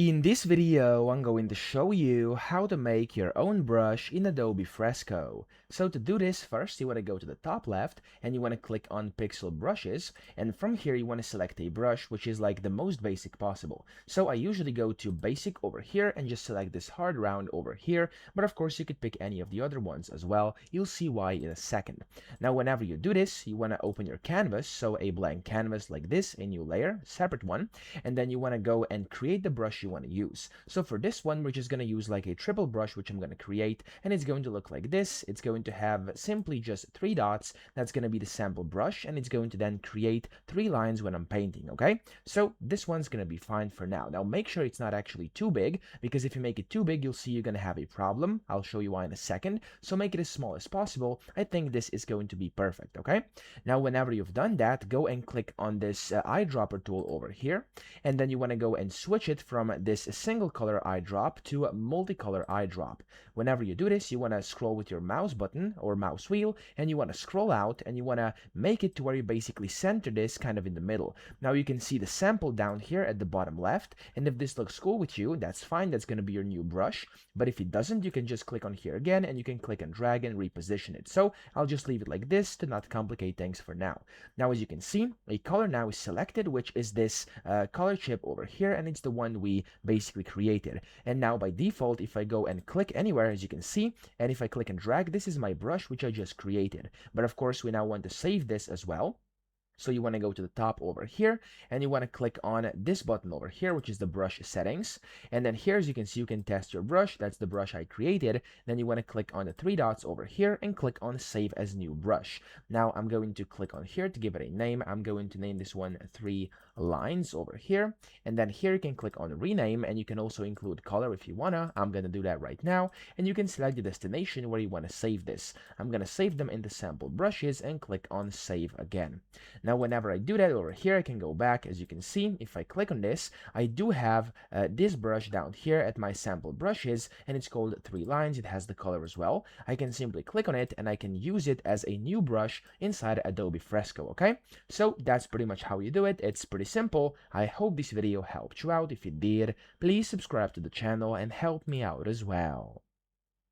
In this video, I'm going to show you how to make your own brush in Adobe Fresco. So to do this, first you want to go to the top left and you want to click on Pixel Brushes, and from here you want to select a brush which is like the most basic possible. So I usually go to Basic over here and just select this hard round over here, but of course you could pick any of the other ones as well. You'll see why in a second. Now whenever you do this, you want to open your canvas, so a blank canvas like this, a new layer, separate one, and then you want to go and create the brush you want to use. So for this one, we're just going to use like a triple brush, which I'm going to create, and it's going to look like this. It's going to have simply just 3 dots. That's going to be the sample brush, and it's going to then create 3 lines when I'm painting, okay? So this one's going to be fine for now. Now make sure it's not actually too big, because if you make it too big, you'll see you're going to have a problem. I'll show you why in a second. So make it as small as possible. I think this is going to be perfect, okay? Now whenever you've done that, go and click on this eyedropper tool over here, and then you want to go and switch it from this single color eyedrop to a multicolor eyedrop. Whenever you do this, you want to scroll with your mouse button or mouse wheel, and you want to scroll out and you want to make it to where you basically center this kind of in the middle. Now you can see the sample down here at the bottom left, and if this looks cool with you, that's fine. That's going to be your new brush. But if it doesn't, you can just click on here again and you can click and drag and reposition it. So I'll just leave it like this to not complicate things for now. Now as you can see, a color now is selected, which is this color chip over here, and it's the one we basically created. And now by default, if I go and click anywhere, as you can see, and if I click and drag, this is my brush which I just created. But of course we now want to save this as well. So you want to go to the top over here and you want to click on this button over here, which is the brush settings. And then here, as you can see, you can test your brush. That's the brush I created. Then you want to click on the 3 dots over here and click on save as new brush. Now I'm going to click on here to give it a name. I'm going to name this one 3 lines over here. And then here you can click on rename, and you can also include color if you wanna. I'm going to do that right now. And you can select the destination where you want to save this. I'm going to save them in the sample brushes and click on save again. Now whenever I do that over here, I can go back. As you can see, if I click on this, I do have this brush down here at my sample brushes, and it's called 3 lines. It has the color as well. I can simply click on it and I can use it as a new brush inside Adobe Fresco, okay? So that's pretty much how you do it. It's pretty simple. I hope this video helped you out. If it did, please subscribe to the channel and help me out as well.